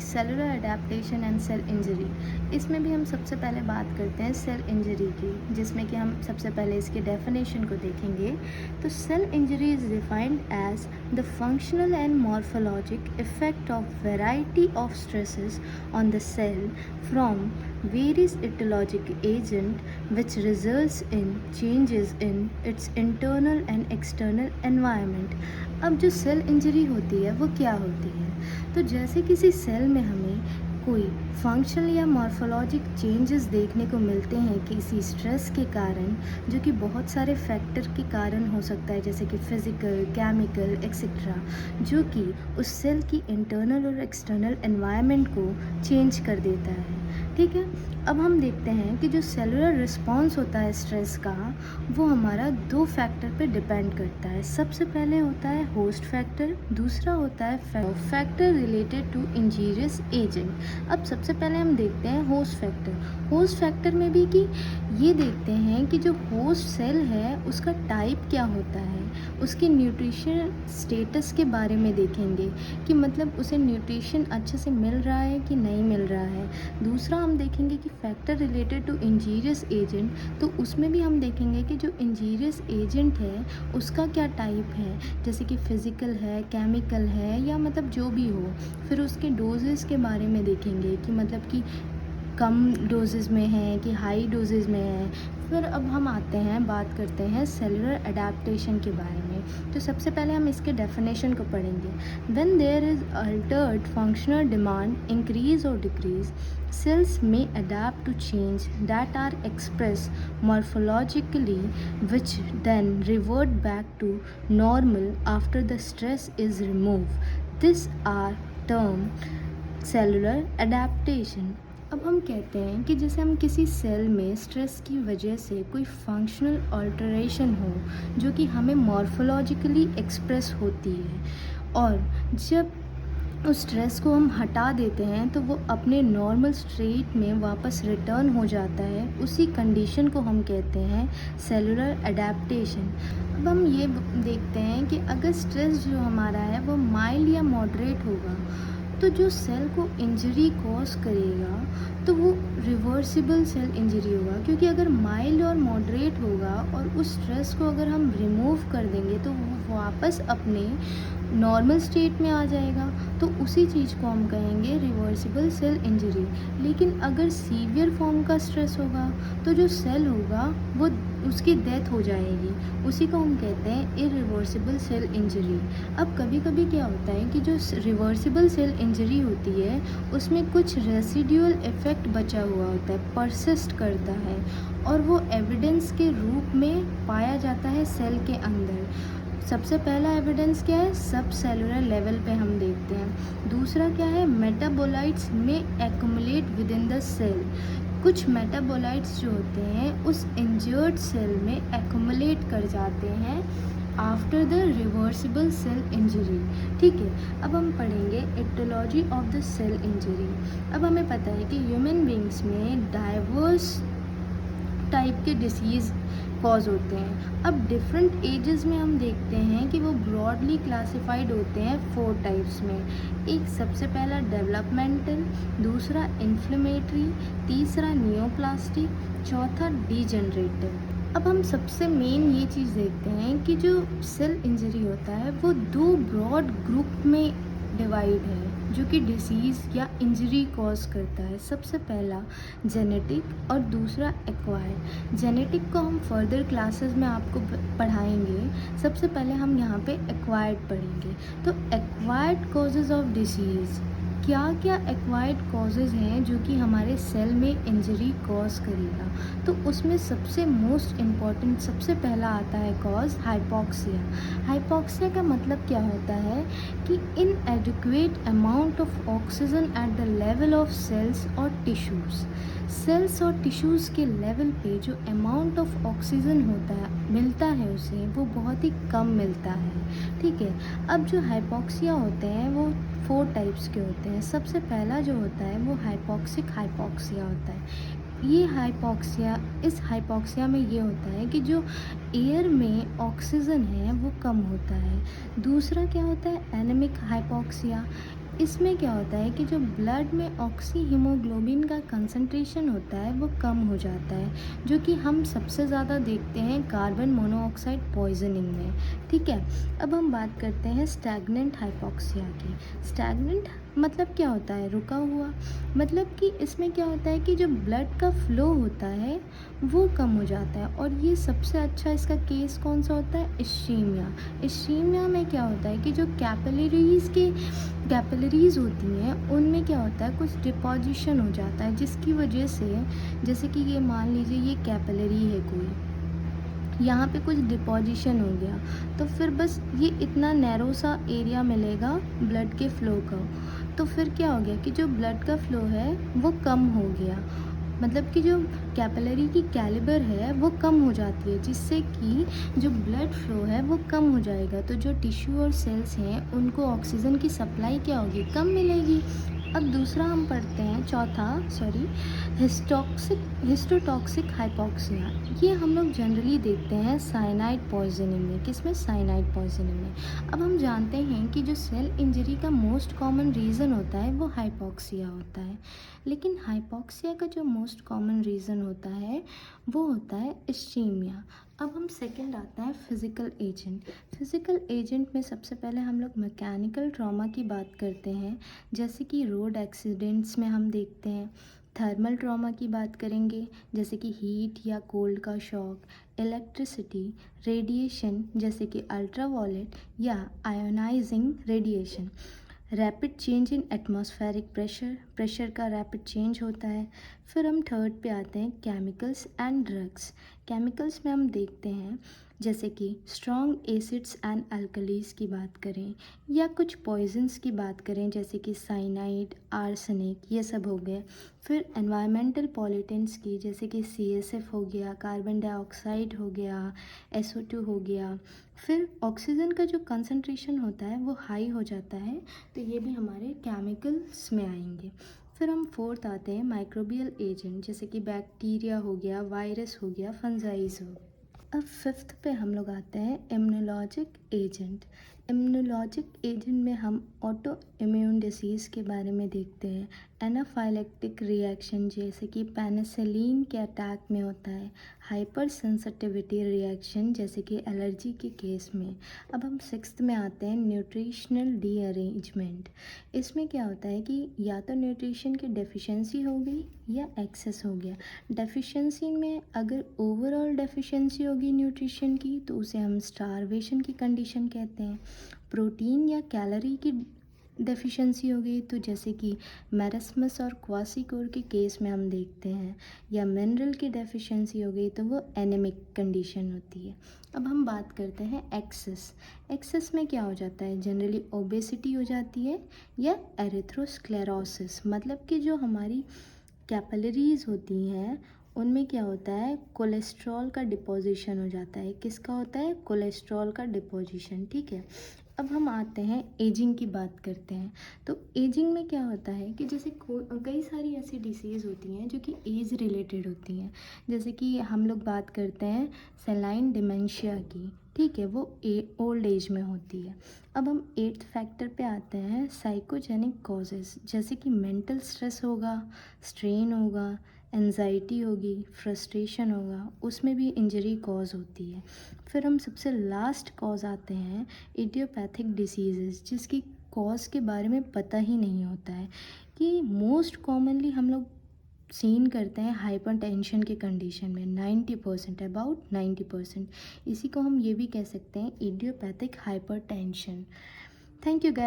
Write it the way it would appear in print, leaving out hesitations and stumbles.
Cellular adaptation and cell injury. इसमें भी हम सबसे पहले बात करते हैं सेल इंजरी की, जिसमें कि हम सबसे पहले इसके डेफिनेशन को देखेंगे। तो cell injury is defined as the functional and morphologic effect of variety of stresses on the cell from various etiologic agent which results in changes in its internal and external environment। अब जो cell injury होती है वो क्या होती है? तो जैसे किसी सेल में हमें कोई फंक्शनल या मॉर्फोलॉजिक चेंजेस देखने को मिलते हैं किसी स्ट्रेस के कारण, जो कि बहुत सारे फैक्टर के कारण हो सकता है, जैसे कि फिज़िकल, केमिकल एक्सेट्रा, जो कि उस सेल की इंटरनल और एक्सटर्नल एनवायरनमेंट को चेंज कर देता है। ठीक है, अब हम देखते हैं कि जो सेलुलर रिस्पॉन्स होता है स्ट्रेस का, वो हमारा दो फैक्टर पे डिपेंड करता है। सबसे पहले होता है होस्ट फैक्टर, दूसरा होता है factor related to injurious agent. अब सबसे पहले हम देखते हैं होस्ट फैक्टर। होस्ट फैक्टर में भी कि ये देखते हैं कि जो होस्ट सेल है उसका टाइप क्या होता है, उसकी न्यूट्रिशन स्टेटस के बारे में देखेंगे कि मतलब उसे न्यूट्रिशन अच्छे से मिल रहा है कि नहीं मिल रहा है। दूसरा हम देखेंगे कि factor related to injurious agent, तो उसमें भी हम देखेंगे कि जो इंजीरियस एजेंट है उसका क्या टाइप है, जैसे कि फिज़िकल है, केमिकल है, या मतलब जो भी हो। फिर उसके डोजेस के बारे में देखेंगे कि मतलब कि कम डोजेज़ में है कि हाई डोजेज़ में है। फिर अब हम आते हैं, बात करते हैं सेलुलर अडेप्टेशन के बारे में। तो सबसे पहले हम इसके डेफिनेशन को पढ़ेंगे। When there is altered functional demand increase और decrease, cells may adapt to change that are expressed morphologically, which then revert back to normal after the stress is removed. This are termed cellular adaptation। अब हम कहते हैं कि जैसे हम किसी cell में स्ट्रेस की वजह से कोई फंक्शनल अल्टरेशन हो, जो कि हमें मॉर्फोलॉजिकली एक्सप्रेस होती है, और जब उस स्ट्रेस को हम हटा देते हैं तो वो अपने नॉर्मल स्टेट में वापस रिटर्न हो जाता है, उसी कंडीशन को हम कहते हैं सेलुलर अडेप्टेशन। अब हम ये देखते हैं कि अगर स्ट्रेस जो हमारा है वो माइल्ड या मॉडरेट होगा, तो जो सेल को इंजरी कॉज करेगा तो वो रिवर्सिबल सेल इंजरी होगा, क्योंकि अगर माइल्ड और मॉडरेट होगा और उस स्ट्रेस को अगर हम रिमूव कर देंगे तो वो वापस अपने नॉर्मल स्टेट में आ जाएगा, तो उसी चीज़ को हम कहेंगे रिवर्सिबल सेल इंजरी। लेकिन अगर सीवियर फॉर्म का स्ट्रेस होगा तो जो सेल होगा वो उसकी डेथ हो जाएगी, उसी को हम कहते हैं इरिवर्सिबल सेल इंजरी। अब कभी कभी क्या होता है कि जो रिवर्सिबल सेल इंजरी होती है उसमें कुछ रेसिड्यूअल इफ़ेक्ट बचा हुआ होता है, परसिस्ट करता है, और वो एविडेंस के रूप में पाया जाता है सेल के अंदर। सबसे पहला एविडेंस क्या है, सब सेलुलर लेवल पे हम देखते हैं। दूसरा क्या है, मेटाबोलाइट्स में accumulate within the cell. कुछ मेटाबोलाइट्स जो होते हैं उस इंजर्ड सेल में एक्युमुलेट कर जाते हैं after the reversible cell injury. ठीक है, अब हम पढ़ेंगे etiology of the cell injury. अब हमें पता है कि ह्यूमन बींग्स में डाइवर्स टाइप के डिसीज़ कॉज होते हैं। अब डिफरेंट एजेस में हम देखते हैं कि वो ब्रॉडली क्लासिफाइड होते हैं 4 टाइप्स में। एक सबसे पहला डेवलपमेंटल, दूसरा इन्फ्लेमेटरी, तीसरा नियोप्लास्टिक, चौथा डीजनरेटिव। अब हम सबसे मेन ये चीज़ देखते हैं कि जो सेल इंजरी होता है वो 2 ब्रॉड ग्रुप में डिवाइड है, जो कि डिसीज़ या इंजरी कॉज करता है। सबसे पहला जेनेटिक और दूसरा एक्वायर्ड। जेनेटिक को हम फर्दर क्लासेस में आपको पढ़ाएंगे, सबसे पहले हम यहाँ पे एक्वायर्ड पढ़ेंगे। तो एक्वायर्ड कॉजेज़ ऑफ डिसीज़, क्या क्या एक्वायर्ड कॉजेज़ हैं जो कि हमारे सेल में इंजरी कॉज करेगा, तो उसमें सबसे मोस्ट इम्पॉर्टेंट सबसे पहला आता है कॉज हाइपॉक्सिया। हाइपॉक्सिया का मतलब क्या होता है कि inadequate amount of oxygen at the level of cells और टिश्यूज़। सेल्स और टिश्यूज़ के लेवल पे जो अमाउंट ऑफ ऑक्सीजन होता है मिलता है उसे, वो बहुत ही कम मिलता है। ठीक है, अब जो हाइपॉक्सिया होते हैं वो 4 टाइप्स के होते हैं। सबसे पहला जो होता है वो हाइपॉक्सिक हाइपॉक्सिया होता है। ये हाइपॉक्सिया, इस हाइपॉक्सिया में ये होता है कि जो एयर में ऑक्सीजन है वो कम होता है। दूसरा क्या होता है, एनेमिक हाइपॉक्सिया। इसमें क्या होता है कि जो ब्लड में ऑक्सी हीमोग्लोबिन का कंसंट्रेशन होता है वो कम हो जाता है, जो कि हम सबसे ज़्यादा देखते हैं कार्बन मोनोऑक्साइड पॉइजनिंग में। ठीक है, अब हम बात करते हैं स्टैग्नेंट हाइपोक्सिया की। स्टैग्नेंट मतलब क्या होता है? रुका हुआ। मतलब कि इसमें क्या होता है कि जो ब्लड का फ्लो होता है वो कम हो जाता है। और ये सबसे अच्छा इसका केस कौन सा होता है? इश्कीमिया। इश्कीमिया में क्या होता है कि जो कैपिलरीज़ होती हैं उनमें क्या होता है, कुछ डिपॉजिशन हो जाता है, जिसकी वजह से, जैसे कि ये मान लीजिए ये कैपिलरी है कोई, यहाँ पे कुछ डिपॉजिशन हो गया, तो फिर बस ये इतना नैरो सा एरिया मिलेगा ब्लड के फ़्लो का। तो फिर क्या हो गया कि जो ब्लड का फ़्लो है वो कम हो गया। मतलब कि जो कैपिलरी की कैलिबर है वो कम हो जाती है, जिससे कि जो ब्लड फ़्लो है वो कम हो जाएगा। तो जो टिश्यू और सेल्स हैं उनको ऑक्सीजन की सप्लाई क्या होगी? कम मिलेगी। अब दूसरा हम पढ़ते हैं, चौथा सॉरी, हिस्टोटॉक्सिक हाइपोक्सिया। ये हम लोग जनरली देखते हैं साइनाइड पॉइजनिंग में। किसमें? साइनाइड पॉइजनिंग में। अब हम जानते हैं कि जो सेल इंजरी का मोस्ट कॉमन रीज़न होता है वो हाइपोक्सिया होता है। लेकिन हाइपोक्सिया का जो मोस्ट कॉमन रीज़न होता है वो होता है इश्कीमिया। अब हम सेकंड आता है फिज़िकल एजेंट। फिज़िकल एजेंट में सबसे पहले हम लोग मैकेनिकल ट्रॉमा की बात करते हैं, जैसे कि रोड एक्सीडेंट्स में हम देखते हैं। थर्मल ट्रॉमा की बात करेंगे, जैसे कि हीट या कोल्ड का शॉक। इलेक्ट्रिसिटी, रेडिएशन जैसे कि अल्ट्रावायलेट या ionising radiation. Rapid change in atmospheric pressure का रैपिड चेंज होता है। फिर हम थर्ड पे आते हैं केमिकल्स एंड ड्रग्स। केमिकल्स में हम देखते हैं जैसे कि स्ट्रॉन्ग एसिड्स एंड अल्कलीज की बात करें, या कुछ पॉइजन्स की बात करें जैसे कि साइनाइड, आर्सेनिक, ये सब हो गए। फिर एनवायरमेंटल पॉल्यूटेंट्स की, जैसे कि CSF हो गया, कार्बन डाइऑक्साइड हो गया, SO2 हो गया। फिर ऑक्सीजन का जो कंसंट्रेशन होता है वो हाई हो जाता है, तो ये भी हमारे केमिकल्स में आएंगे। फिर हम फोर्थ आते हैं माइक्रोबियल एजेंट, जैसे कि बैक्टीरिया हो गया, वायरस हो गया, फंजाइज हो गया। अब फिफ्थ पे हम लोग आते हैं इम्यूनोलॉजिक एजेंट। इम्यूनोलॉजिक एजेंट में हम ऑटो इम्यून डिसीज़ के बारे में देखते हैं। एनाफाइलेक्टिक रिएक्शन जैसे कि पेनिसिलिन के अटैक में होता है। हाइपर सेंसिटिविटी रिएक्शन जैसे कि एलर्जी के केस में। अब हम सिक्स्थ में आते हैं न्यूट्रिशनल डीअरेंजमेंट। इसमें क्या होता है कि या तो न्यूट्रिशन की डेफिशिएंसी हो गई या एक्सेस हो गया। डेफिशिएंसी में अगर ओवरऑल डेफिशिएंसी होगी न्यूट्रिशन की तो उसे हम स्टारवेशन की कंडीशन कहते हैं। प्रोटीन या कैलोरी की डेफिशिएंसी हो गई तो जैसे कि मैरस्मस और क्वासिकोर के केस में हम देखते हैं, या मिनरल की डेफिशिएंसी हो गई तो वो एनेमिक कंडीशन होती है। अब हम बात करते हैं एक्सेस। एक्सेस में क्या हो जाता है? जनरली ओबेसिटी हो जाती है या एरिथ्रोस्क्लेरोसिस। मतलब कि जो हमारी कैपिलरीज होती हैं उनमें क्या होता है, कोलेस्ट्रॉल का डिपोजिशन हो जाता है। किसका होता है? कोलेस्ट्रॉल का डिपोजिशन। ठीक है, अब हम आते हैं एजिंग की बात करते हैं। तो एजिंग में क्या होता है कि जैसे कई सारी ऐसी डिसीज़ होती हैं जो कि एज रिलेटेड होती हैं, जैसे कि हम लोग बात करते हैं सेलाइन डिमेंशिया की। ठीक है, वो ओल्ड एज में होती है। अब हम एट्थ फैक्टर पे आते हैं साइकोजेनिक कॉजेज़, जैसे कि मेंटल स्ट्रेस होगा, स्ट्रेन होगा, एंजाइटी होगी, फ्रस्ट्रेशन होगा, उसमें भी इंजरी कॉज होती है। फिर हम सबसे लास्ट कॉज आते हैं इडियोपैथिक डिसीजेस, जिसकी कॉज के बारे में पता ही नहीं होता है। कि मोस्ट कॉमनली हम लोग सीन करते हैं हाइपरटेंशन के कंडीशन में 90%, अबाउट 90%। इसी को हम ये भी कह सकते हैं idiopathic hypertension. Thank you guys.